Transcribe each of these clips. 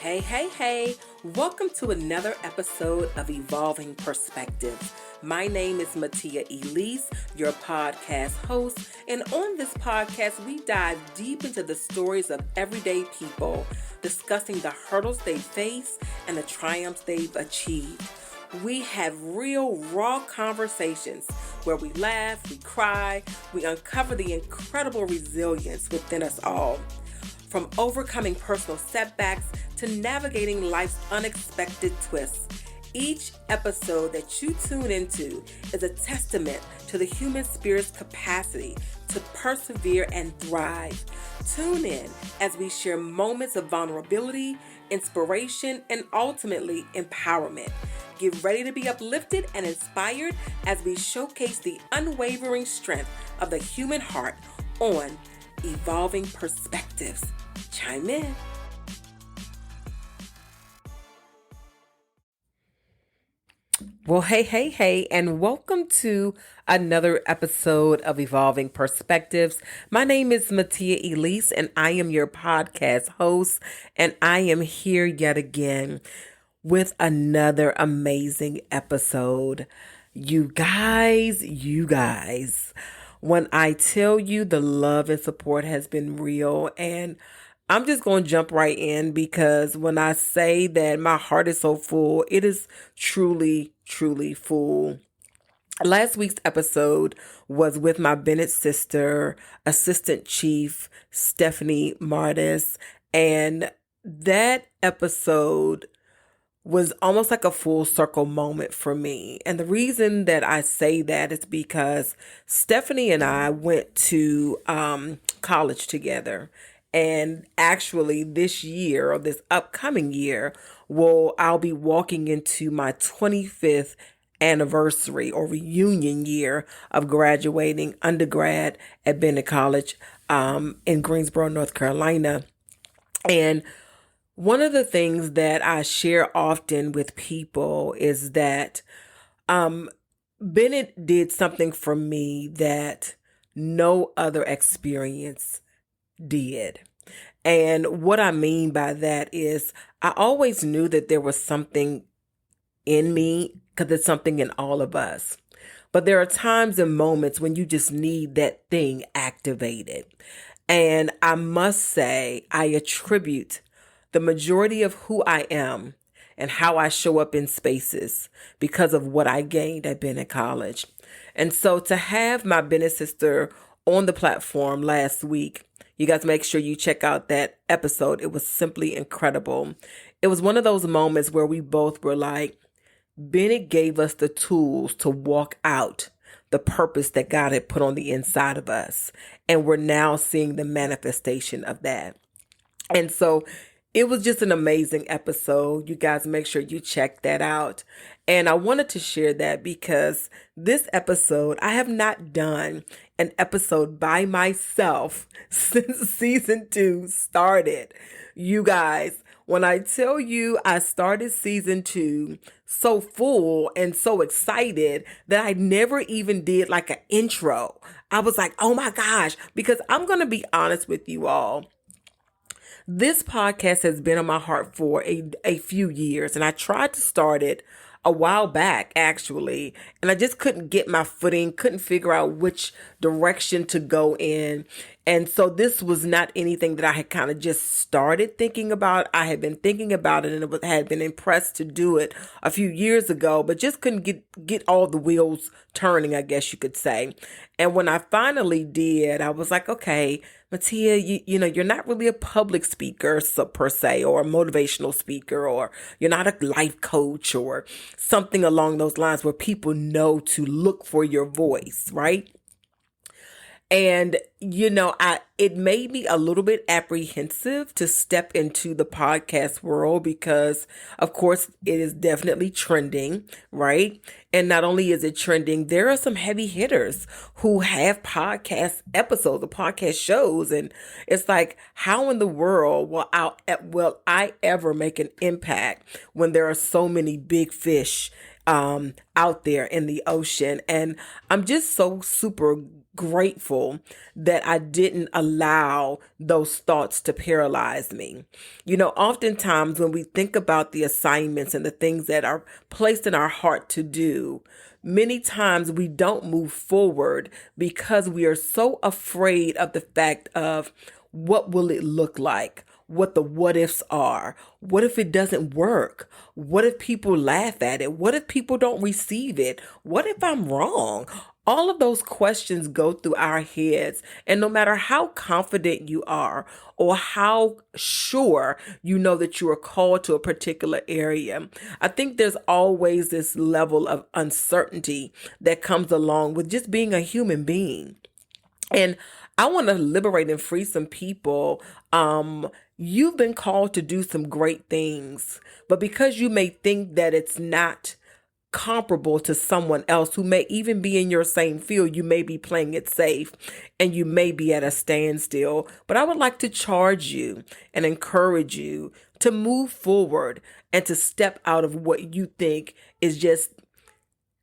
Hey. Welcome to another episode of Evolving Perspectives. My name is Mattea, your podcast host. And on this podcast, we dive deep into the stories of everyday people, discussing the hurdles they face and the triumphs they've achieved. We have real, raw conversations where we laugh, we cry, we uncover the incredible resilience within us all. From overcoming personal setbacks to navigating life's unexpected twists, each episode that you tune into is a testament to the human spirit's capacity to persevere and thrive. Tune in as we share moments of vulnerability, inspiration, and ultimately empowerment. Get ready to be uplifted and inspired as we showcase the unwavering strength of the human heart on Evolving Perspectives. Chime in. Well, hey, and welcome to another episode of Evolving Perspectives. My name is Mattea, and I am your podcast host, and I am here yet again with another amazing episode. You guys, when I tell you the love and support has been real, and I'm just going to jump right in because when I say that my heart is so full, it is truly full. Last week's episode was with my Bennett sister, Assistant Chief Stephanie Martis, and that episode was almost like a full circle moment for me. And the reason that I say that is because Stephanie and I went to college together. And actually this year, or this upcoming year, I'll be walking into my 25th anniversary or reunion year of graduating undergrad at Bennett College in Greensboro, North Carolina. And one of the things that I share often with people is that Bennett did something for me that no other experience did. And what I mean by that is I always knew that there was something in me because it's something in all of us. But there are times and moments when you just need that thing activated. And I must say, I attribute the majority of who I am and how I show up in spaces because of what I gained at Bennett College. And so to have my Bennett sister on the platform last week, you guys make sure you check out that episode. It was simply incredible. It was one of those moments where we both were like, Bennett gave us the tools to walk out the purpose that God had put on the inside of us. And we're now seeing the manifestation of that. And so it was just an amazing episode. You guys make sure you check that out. And I wanted to share that because this episode, I have not done an episode by myself since season 2 started. You guys, when I tell you I started season 2 so full and so excited that I never even did like an intro. I was like, oh my gosh, because I'm going to be honest with you all. This podcast has been on my heart for a few years, and I tried to start it a while back, actually, and I just couldn't get my footing, couldn't figure out which direction to go in. And so this was not anything that I had kind of just started thinking about. I had been thinking about it and had been impressed to do it a few years ago, but just couldn't get all the wheels turning, I guess you could say. And when I finally did, I was like, okay, Mattea, you're not really a public speaker per se, or a motivational speaker, or you're not a life coach or something along those lines where people know to look for your voice, right? And, it made me a little bit apprehensive to step into the podcast world because, of course, it is definitely trending, right? And not only is it trending, there are some heavy hitters who have podcast episodes or podcast shows. And it's like, how in the world will I ever make an impact when there are so many big fish out there in the ocean. And I'm just so super grateful that I didn't allow those thoughts to paralyze me. Oftentimes when we think about the assignments and the things that are placed in our heart to do, many times we don't move forward because we are so afraid of the fact of what will it look like? What the what ifs are. What if it doesn't work? What if people laugh at it? What if people don't receive it? What if I'm wrong? All of those questions go through our heads. And no matter how confident you are or how sure you know that you are called to a particular area, I think there's always this level of uncertainty that comes along with just being a human being. And I want to liberate and free some people. You've been called to do some great things, but because you may think that it's not comparable to someone else who may even be in your same field, you may be playing it safe and you may be at a standstill. But I would like to charge you and encourage you to move forward and to step out of what you think is just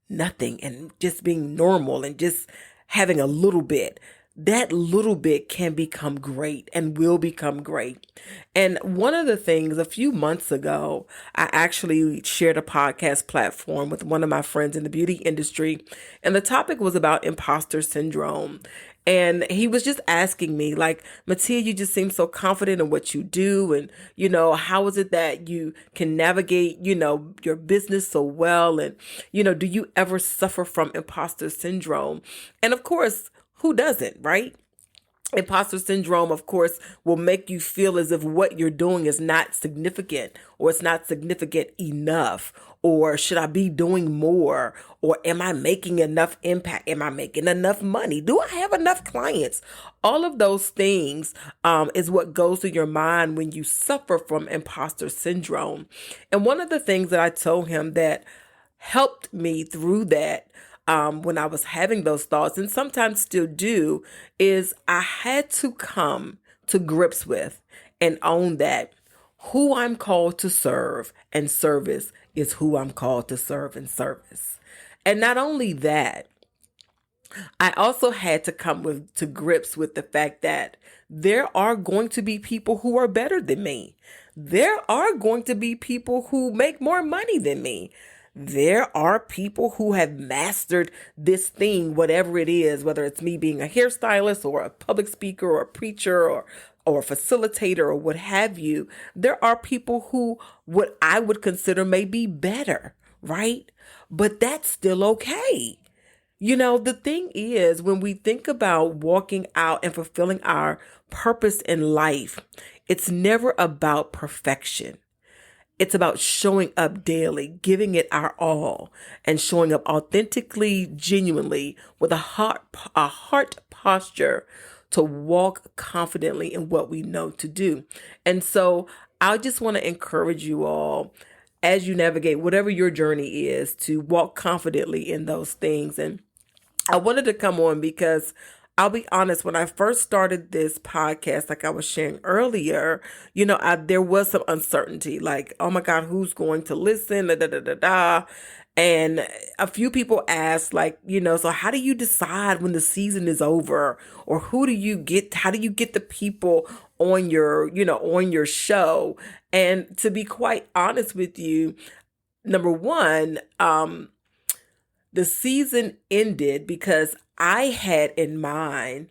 nothing and just being normal and just having a little bit. That little bit can become great and will become great. And one of the things a few months ago, I actually shared a podcast platform with one of my friends in the beauty industry. And the topic was about imposter syndrome. And he was just asking me, like, Mattea, you just seem so confident in what you do. And, how is it that you can navigate, your business so well? And, do you ever suffer from imposter syndrome? And of course, who doesn't, right? Imposter syndrome, of course, will make you feel as if what you're doing is not significant or it's not significant enough. Or should I be doing more? Or am I making enough impact? Am I making enough money? Do I have enough clients? All of those things is what goes through your mind when you suffer from imposter syndrome. And one of the things that I told him that helped me through that when I was having those thoughts, and sometimes still do, is I had to come to grips with and own that who I'm called to serve and service is who I'm called to serve and service. And not only that, I also had to come to grips with the fact that there are going to be people who are better than me. There are going to be people who make more money than me. There are people who have mastered this thing, whatever it is, whether it's me being a hairstylist or a public speaker or a preacher or a facilitator or what have you. There are people who what I would consider may be better, right? But that's still okay. The thing is, when we think about walking out and fulfilling our purpose in life, it's never about perfection. It's about showing up daily, giving it our all, and showing up authentically, genuinely, with a heart posture to walk confidently in what we know to do. And so I just want to encourage you all as you navigate whatever your journey is to walk confidently in those things. And I wanted to come on because I'll be honest, when I first started this podcast, like I was sharing earlier, there was some uncertainty, like, oh my God, who's going to listen? Da, da, da, da, da. And a few people asked, like, so how do you decide when the season is over? Or how do you get the people on your show? And to be quite honest with you, number one, the season ended because I had in mind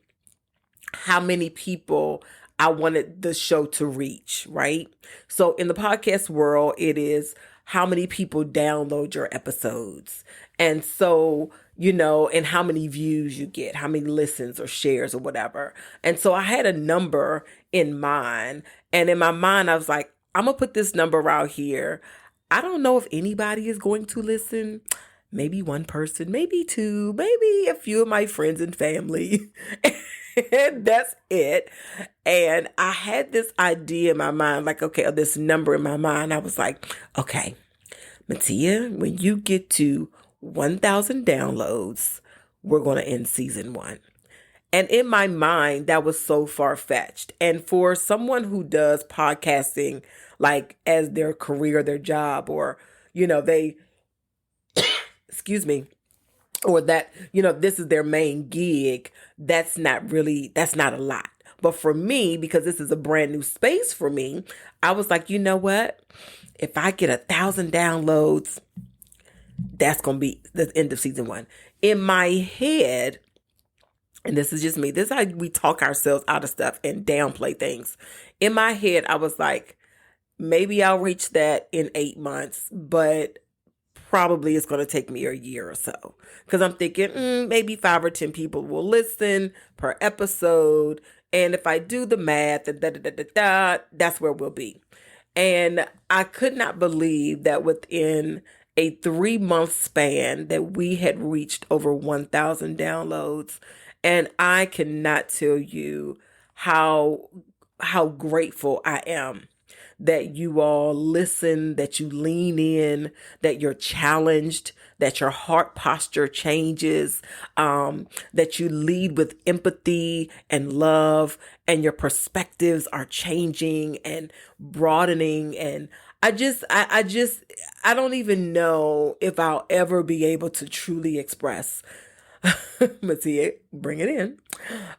how many people I wanted the show to reach, right? So in the podcast world, it is how many people download your episodes. And so, and how many views you get, how many listens or shares or whatever. And so I had a number in mind. And in my mind, I was like, I'm going to put this number out here. I don't know if anybody is going to listen. Maybe one person, maybe two, maybe a few of my friends and family. And that's it. And I had this idea in my mind, like, okay, this number in my mind. I was like, okay, Mattea, when you get to 1,000 downloads, we're going to end season 1. And in my mind, that was so far-fetched. And for someone who does podcasting, like as their career, their job, or, they excuse me, or that, this is their main gig, that's not a lot. But for me, because this is a brand new space for me, I was like, you know what? If I get 1,000 downloads, that's going to be the end of season 1. In my head, and this is just me, this is how we talk ourselves out of stuff and downplay things. In my head, I was like, maybe I'll reach that in 8 months, but probably it's going to take me a year or so. Because I'm thinking maybe 5 or 10 people will listen per episode. And if I do the math, that's where we'll be. And I could not believe that within a 3-month span that we had reached over 1,000 downloads. And I cannot tell you how grateful I am that you all listen, that you lean in, that you're challenged, that your heart posture changes, that you lead with empathy and love, and your perspectives are changing and broadening. And I don't even know if I'll ever be able to truly express, Mattea, bring it in,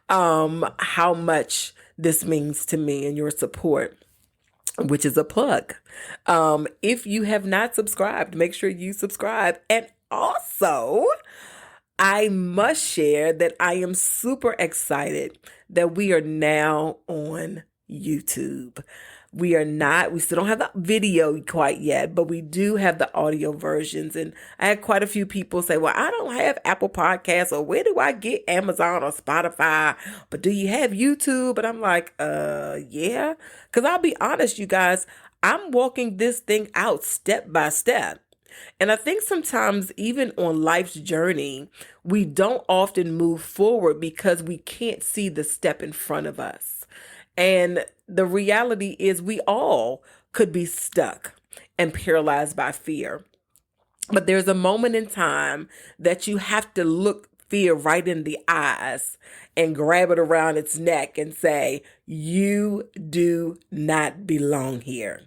how much this means to me and your support, which is a plug. If you have not subscribed, make sure you subscribe. And also, I must share that I am super excited that we are now on YouTube. We still don't have the video quite yet, but we do have the audio versions. And I had quite a few people say, well, I don't have Apple Podcasts, or where do I get Amazon or Spotify? But do you have YouTube? And I'm like, yeah. Because I'll be honest, you guys, I'm walking this thing out step by step. And I think sometimes even on life's journey, we don't often move forward because we can't see the step in front of us. And the reality is we all could be stuck and paralyzed by fear. But there's a moment in time that you have to look fear right in the eyes and grab it around its neck and say, you do not belong here.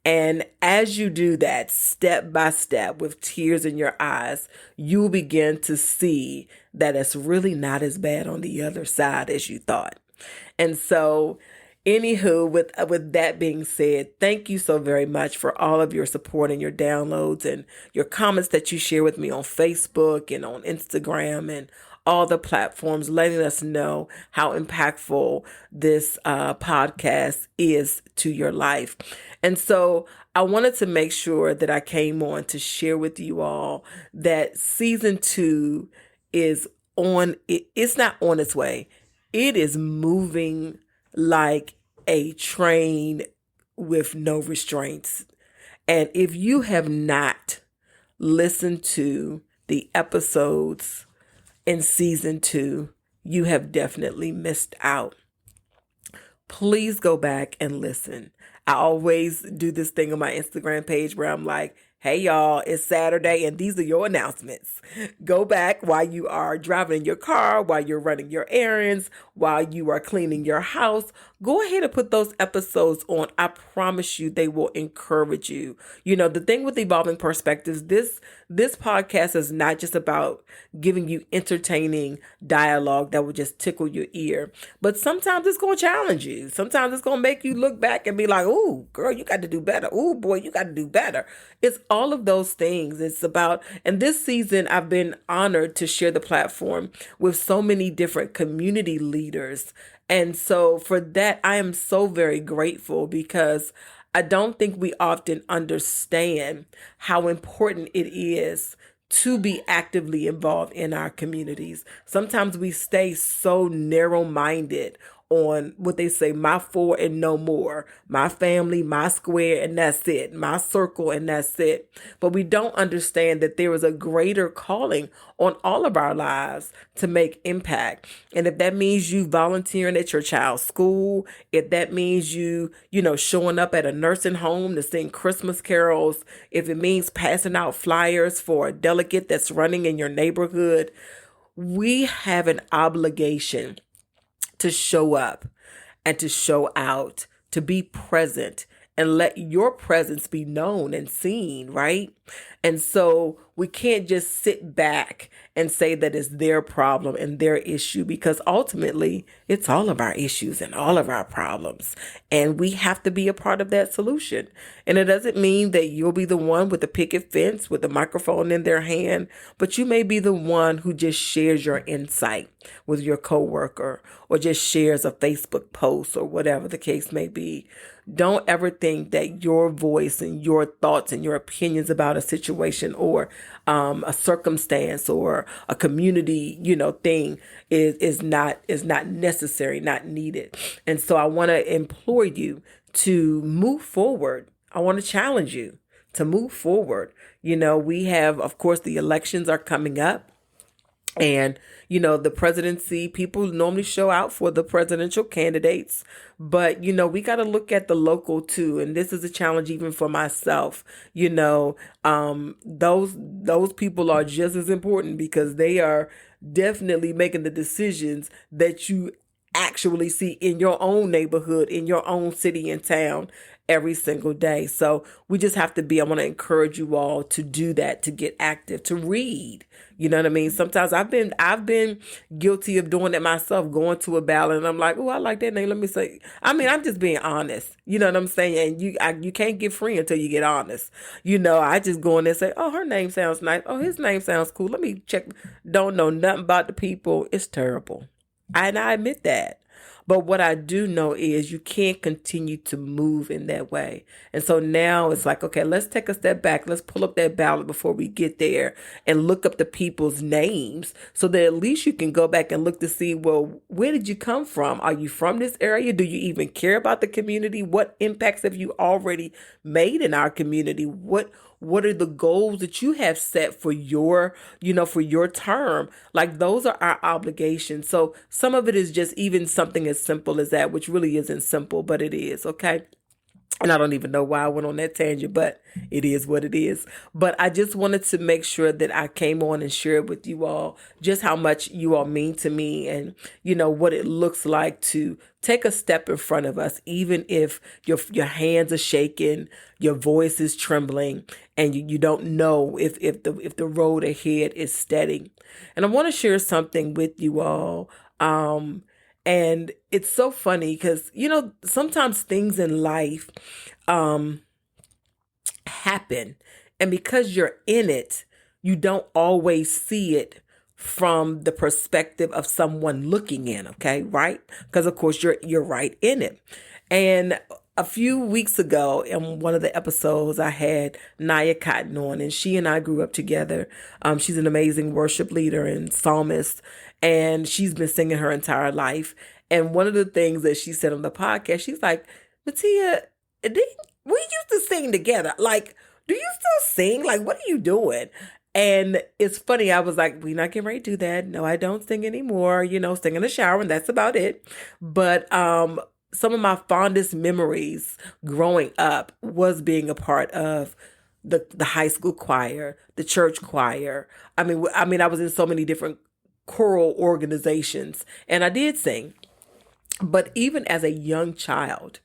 And as you do that, step by step, with tears in your eyes, you'll begin to see that it's really not as bad on the other side as you thought. And so, anywho, with that being said, thank you so very much for all of your support and your downloads and your comments that you share with me on Facebook and on Instagram and all the platforms, letting us know how impactful this podcast is to your life. And so I wanted to make sure that I came on to share with you all that season 2 is on. It's not on its way. It is moving like a train with no restraints. And if you have not listened to the episodes in season 2, you have definitely missed out. Please go back and listen. I always do this thing on my Instagram page where I'm like, hey, y'all, it's Saturday and these are your announcements. Go back while you are driving in your car, while you're running your errands, while you are cleaning your house. Go ahead and put those episodes on. I promise you they will encourage you. You know, the thing with Evolving Perspectives, this podcast is not just about giving you entertaining dialogue that will just tickle your ear, but sometimes it's going to challenge you. Sometimes it's going to make you look back and be like, ooh, girl, you got to do better. Ooh, boy, you got to do better. It's all of those things. It's about, and this season, I've been honored to share the platform with so many different community leaders. And so for that, I am so very grateful, because I don't think we often understand how important it is to be actively involved in our communities. Sometimes we stay so narrow-minded on what they say, my 4 and no more, my family, my square, and that's it, my circle, and that's it. But we don't understand that there is a greater calling on all of our lives to make impact. And if that means you volunteering at your child's school, if that means you showing up at a nursing home to sing Christmas carols, if it means passing out flyers for a delegate that's running in your neighborhood, we have an obligation to show up and to show out, to be present and let your presence be known and seen, right? And so we can't just sit back and say that it's their problem and their issue, because ultimately it's all of our issues and all of our problems. And we have to be a part of that solution. And it doesn't mean that you'll be the one with the picket fence with the microphone in their hand, but you may be the one who just shares your insight with your coworker, or just shares a Facebook post, or whatever the case may be. Don't ever think that your voice and your thoughts and your opinions about a situation, or a circumstance, or a community, thing is not necessary, not needed. And so I want to implore you to move forward. I want to challenge you to move forward. We have, of course, the elections are coming up. And, the presidency, people normally show out for the presidential candidates, but, we got to look at the local too. And this is a challenge even for myself. Those people are just as important, because they are definitely making the decisions that you actually see in your own neighborhood, in your own city and town every single day. So we just have to I want to encourage you all to do that, to get active, to read. You know what I mean? Sometimes I've been guilty of doing that myself, going to a ballot and I'm like, oh, I like that name. Let me say, I'm just being honest. You know what I'm saying? And you can't get free until you get honest. I just go in there and say, oh, her name sounds nice. Oh, his name sounds cool. Let me check. Don't know nothing about the people. It's terrible. And I admit that. But what I do know is you can't continue to move in that way. And so now it's like, okay, let's take a step back. Let's pull up that ballot before we get there and look up the people's names, so that at least you can go back and look to see, well, where did you come from? Are you from this area? Do you even care about the community? What impacts have you already made in our community? What are the goals that you have set for your term? Like, those are our obligations. So some of it is just even something as simple as that, which really isn't simple, but it is, okay? And I don't even know why I went on that tangent, but it is what it is. But I just wanted to make sure that I came on and shared with you all just how much you all mean to me, and, what it looks like to take a step in front of us, even if your hands are shaking, your voice is trembling, and you don't know if the road ahead is steady. And I want to share something with you all. And it's so funny because, sometimes things in life happen. And because you're in it, you don't always see it from the perspective of someone looking in, okay, right? Because, of course, you're right in it. And a few weeks ago, in one of the episodes, I had Naya Cotton on, and she and I grew up together. She's an amazing worship leader and psalmist, and she's been singing her entire life. And one of the things that she said on the podcast, she's like, Mattea, we used to sing together. Like, do you still sing? Like, what are you doing? And it's funny. I was like, we're not getting ready to do that. No, I don't sing anymore. Sing in the shower, and that's about it. But some of my fondest memories growing up was being a part of the high school choir, the church choir. I mean, I was in so many different choral organizations, and I did sing. But even as a young child,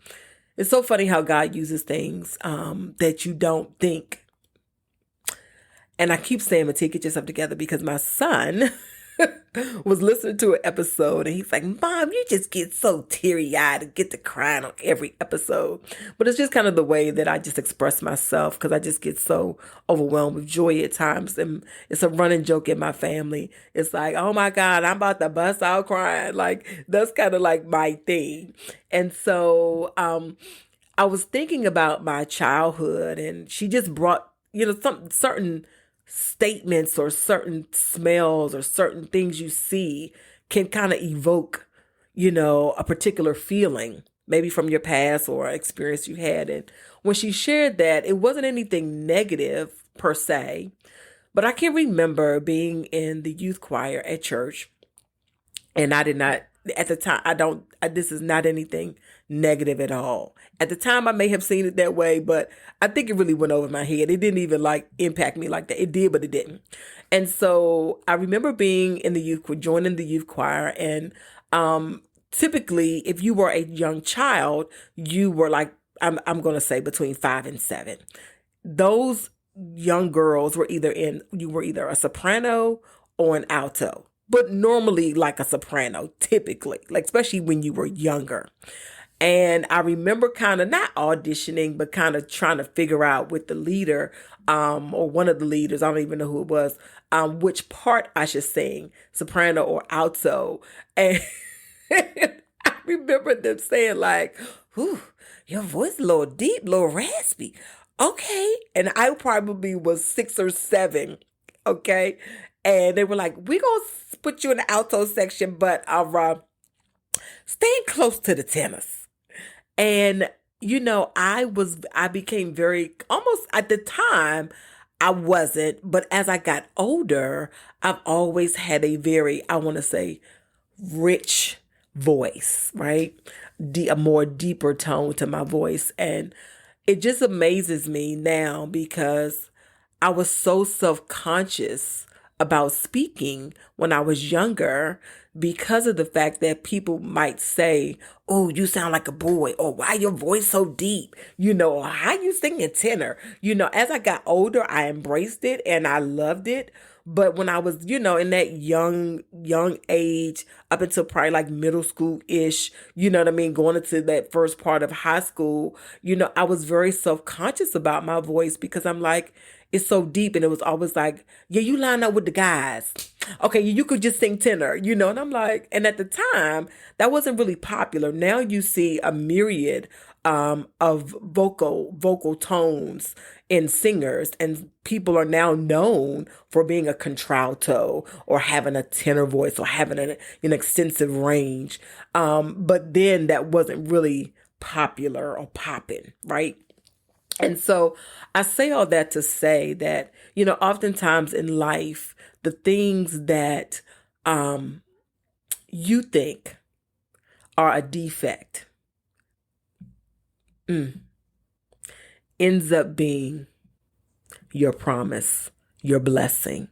it's so funny how God uses things that you don't think. And I keep saying, Mattea, get yourself together, because my son was listening to an episode and he's like, Mom, you just get so teary-eyed and get to crying on every episode. But it's just kind of the way that I just express myself, because I just get so overwhelmed with joy at times. And it's a running joke in my family. It's like, oh my God, I'm about to bust out crying. Like, that's kind of like my thing. And so I was thinking about my childhood, and she just brought, some certain statements or certain smells or certain things you see can kind of evoke, a particular feeling, maybe from your past or experience you had. And when she shared that, it wasn't anything negative per se, but I can remember being in the youth choir at church, and I did not, at the time, this is not anything negative at all. At the time, I may have seen it that way, but I think it really went over my head. It didn't even impact me like that. It did, but it didn't. And so I remember being in joining the youth choir. And typically, if you were a young child, you were I'm going to say between 5 and 7. Those young girls were you were either a soprano or an alto, but normally like a soprano, typically, like especially when you were younger. And I remember kind of not auditioning, but kind of trying to figure out with the leader, or one of the leaders, I don't even know who it was, which part I should sing, soprano or alto. And I remember them saying like, "Whew, your voice a little deep, a little raspy." Okay. And I probably was 6 or 7. Okay. And they were like, "We gonna put you in the alto section, but staying close to the tenors." And I became very, almost at the time, I wasn't, but as I got older, I've always had a very, I want to say, rich voice, right? A more deeper tone to my voice. And it just amazes me now because I was so self-conscious about speaking when I was younger because of the fact that people might say, "Oh, you sound like a boy," or "Why your voice so deep?" Or "How you singing tenor?" As I got older, I embraced it and I loved it. But when I was, in that young age, up until probably like middle school-ish, you know what I mean, going into that first part of high school, I was very self-conscious about my voice because I'm like, it's so deep. And it was always like, "Yeah, you line up with the guys. Okay, you could just sing tenor," and I'm like, and at the time, that wasn't really popular. Now you see a myriad of vocal tones in singers, and people are now known for being a contralto or having a tenor voice or having an extensive range. But then that wasn't really popular or popping, right? And so I say all that to say that, oftentimes in life, the things that you think are a defect ends up being your promise, your blessing,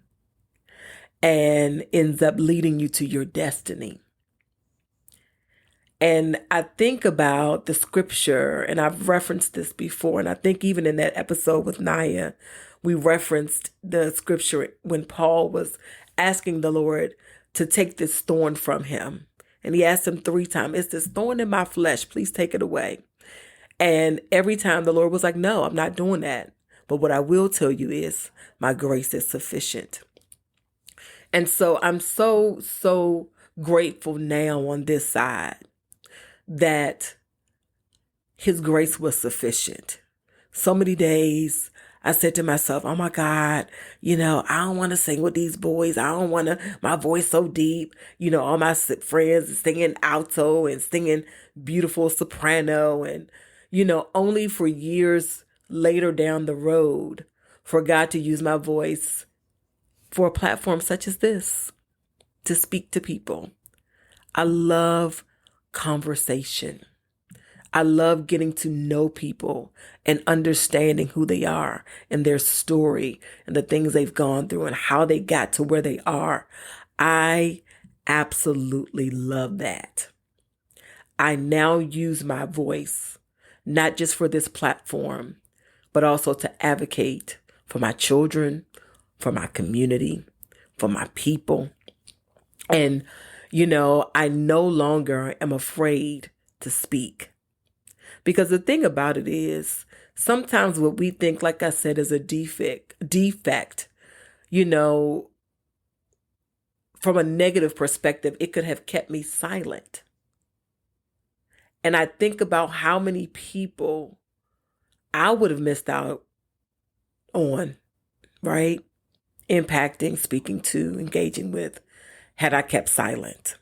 and ends up leading you to your destiny. And I think about the scripture, and I've referenced this before, and I think even in that episode with Naya, we referenced the scripture when Paul was asking the Lord to take this thorn from him. And he asked him 3 times, "It's this thorn in my flesh, please take it away." And every time the Lord was like, "No, I'm not doing that. But what I will tell you is my grace is sufficient." And so I'm so grateful now on this side that his grace was sufficient. So many days I said to myself, "Oh my God, I don't want to sing with these boys. I don't want my voice so deep." All my friends singing alto and singing beautiful soprano, and, only for years later down the road for God to use my voice for a platform such as this to speak to people. I love conversation. I love getting to know people and understanding who they are and their story and the things they've gone through and how they got to where they are. I absolutely love that. I now use my voice, not just for this platform, but also to advocate for my children, for my community, for my people. And, I no longer am afraid to speak. Because the thing about it is, sometimes what we think, like I said, is a defect, from a negative perspective, it could have kept me silent. And I think about how many people I would have missed out on, right? Impacting, speaking to, engaging with, had I kept silent.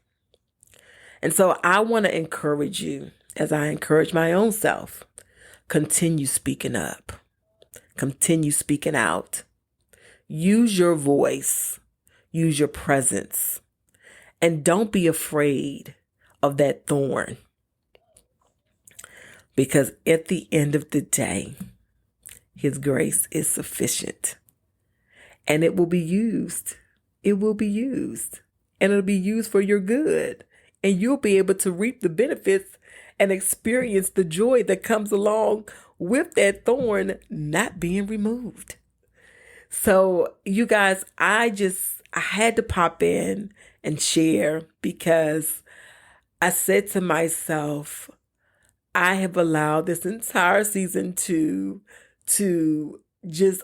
And so I want to encourage you, as I encourage my own self, continue speaking up, continue speaking out, use your voice, use your presence, and don't be afraid of that thorn. Because at the end of the day, his grace is sufficient. And it will be used. It will be used. And it'll be used for your good. And you'll be able to reap the benefits and experience the joy that comes along with that thorn not being removed. So you guys, I had to pop in and share because I said to myself, I have allowed this entire season to just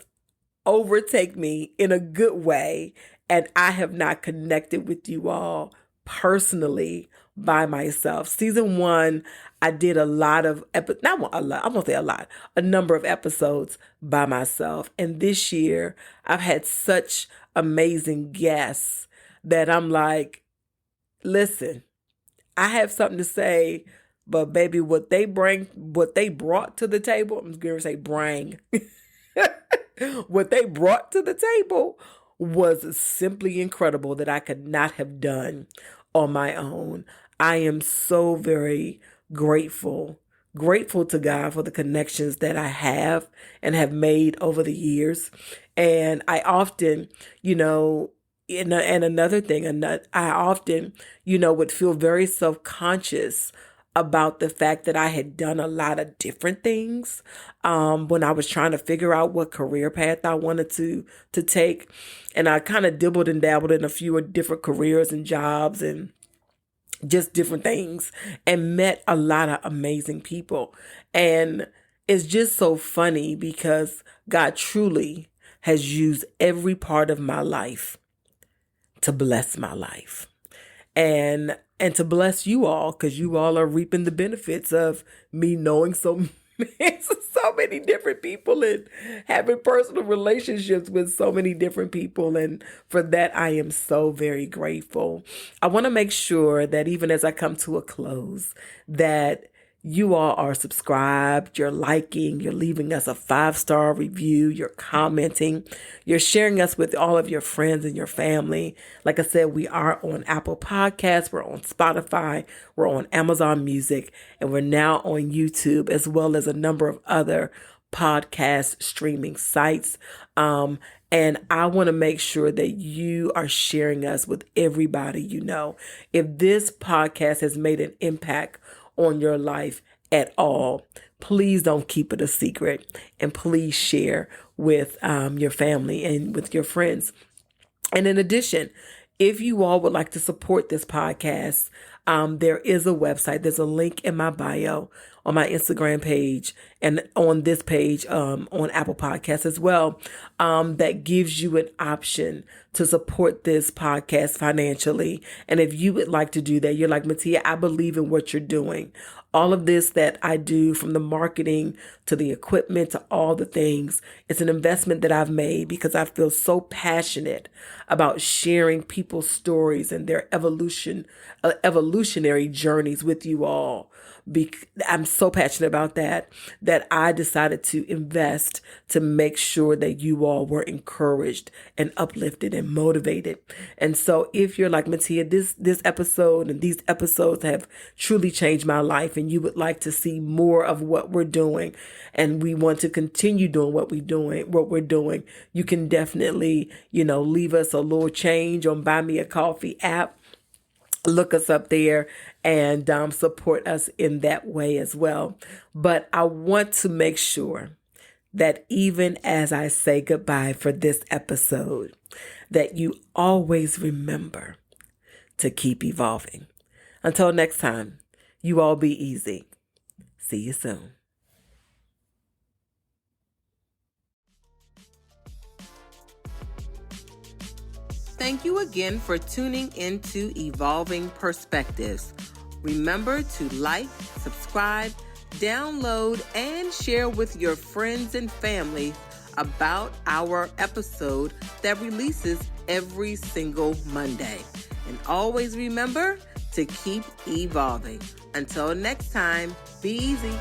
overtake me in a good way, and I have not connected with you all personally by myself. Season 1, I did a lot of not a lot, I won't say a lot, a number of episodes by myself. And this year I've had such amazing guests that I'm like, listen, I have something to say, but baby, what they brought to the table, I'm going to say bring. What they brought to the table was simply incredible that I could not have done on my own. I am so very grateful to God for the connections that I have and have made over the years. And I often, and another thing, I often, would feel very self-conscious about the fact that I had done a lot of different things when I was trying to figure out what career path I wanted to take. And I kind of dibbled and dabbled in a few different careers and jobs and just different things, and met a lot of amazing people. And it's just so funny because God truly has used every part of my life to bless my life. And to bless you all, because you all are reaping the benefits of me knowing so many different people and having personal relationships with so many different people. And for that, I am so very grateful. I want to make sure that even as I come to a close, that you all are subscribed, you're liking, you're leaving us a 5-star review, you're commenting, you're sharing us with all of your friends and your family. Like I said, we are on Apple Podcasts, we're on Spotify, we're on Amazon Music, and we're now on YouTube, as well as a number of other podcast streaming sites. And I want to make sure that you are sharing us with everybody you know. If this podcast has made an impact on your life at all, please don't keep it a secret, and please share with your family and with your friends. And in addition, if you all would like to support this podcast, there is a website. There's a link in my bio on my Instagram page and on this page on Apple Podcasts as well, that gives you an option to support this podcast financially. And if you would like to do that, you're like, Mattea, I believe in what you're doing. All of this that I do, from the marketing to the equipment to all the things, it's an investment that I've made because I feel so passionate about sharing people's stories and their evolutionary journeys with you all. I'm so passionate about that I decided to invest to make sure that you all were encouraged and uplifted and motivated. And so if you're like, Mattea, this episode and these episodes have truly changed my life, and you would like to see more of what we're doing, and we want to continue doing what we're doing, you can definitely, leave us a little change on Buy Me a Coffee app. Look us up there and support us in that way as well. But I want to make sure that even as I say goodbye for this episode, that you always remember to keep evolving. Until next time, you all be easy. See you soon. Thank you again for tuning into Evolving Perspectives. Remember to like, subscribe, download, and share with your friends and family about our episode that releases every single Monday. And always remember to keep evolving. Until next time, be easy.